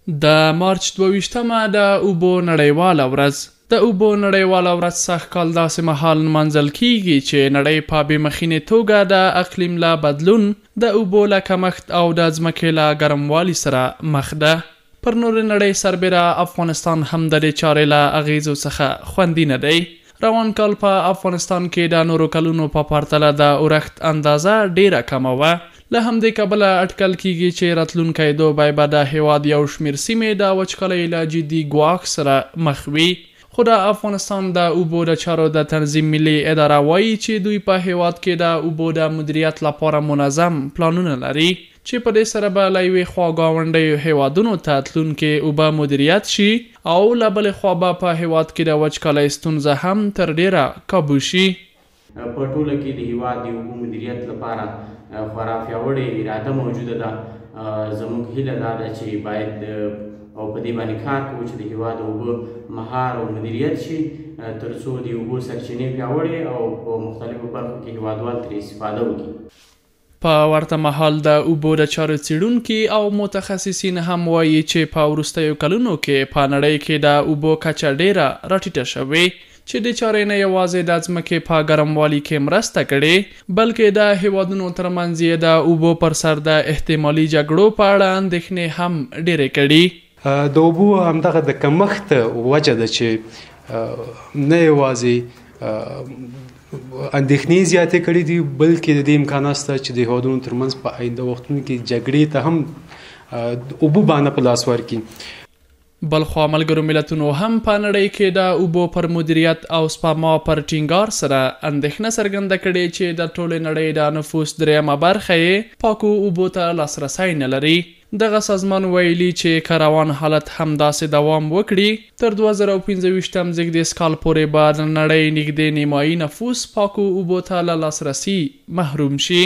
د مارچ 22مه د اوبو نړیواله ورځ. د اوبو نړیواله ورځ سږ کال داسې مهال نمانځل کیږي چې نړۍ په بې مخینې توګه د اقلیم له بدلون، د اوبو له کمښت او د ځمکې له ګرموالي سره مخ ده. پر نور نړۍ سربېره افغانستان هم د دې چارې له اغیزو څخه خوندي نه دی. روان کال په افغانستان کې د نورو کلونو په پرتله د اورښت اندازه ډیره کمه وه. له همدې کبله اټکل کیږي چې راتلونکی دوبی به د هیواد یو شمېر سیمې د وچکالۍ له جدي ګواښ سره مخ وي. خو د افغانستان د اوبو د چارو د تنظیم ملي اداره وایي چې دوی په هیواد کې د اوبو د مدیریت لپاره منظم پلانونه لري چې په دې سره به له یوې خوا ګاونډیو هیوادونو ته تلونکي اوبه مدیریت شي او له بلې خوا به په هیواد کې د وچکالۍ ستونزه هم تر ډیره کابو شي. په ټوله کې د هیواد د اوبو مدیریت لپاره خورا پیاوړې اراده موجوده ده. زموږ هیله دا ده چې باید او په دې باندې کار کوو چې د هیواد اوبه مهار او مدیریت شي تر څو د اوبو سرچینې پیاوړې او په مختلفو برخو کې هیوادوال ترې استفاده وکړي. په ورته مهال د اوبو د چارو څیړونکي او متخصصین هم وایي چې په وروستیو کلونو کې په نړۍ کې د اوبو کچه ډیره راټیټه شوې چې د چارې نه یوازې د ځمکې په ګرموالي کې مرسته کړې بلکې د هیوادونو ترمنځ یې د اوبو پر سر د احتمالي جګړو په اړه اندېښنې هم ډیرې کړي. د اوبو همدغه د کمښت وجه ده چې نه یوازې اندېښنې زیاتې کړي دي بلکې د دې امکانات شته چې د هیوادونو ترمنځ په آینده وختونو کې جګړې ته هم اوبو باندې په لاس ورکړي. بلخوا ملګرو ملتونو هم په نړۍ کې د اوبو پر مدیریت او سپما پر ټینګار سره اندېښنه څرګنده کړې چې د ټولې نړۍ د نفوس 3 برخه یې پاکو اوبو ته لاسرسی نه لري. دغه سازمان ویلي چې که روان حالت همداسې دوام وکړي تر 2025 زیږدیز کال پورې به د نړۍ نږدې نیمایي نفوس پاکو اوبو ته له لاسرسي محروم شي.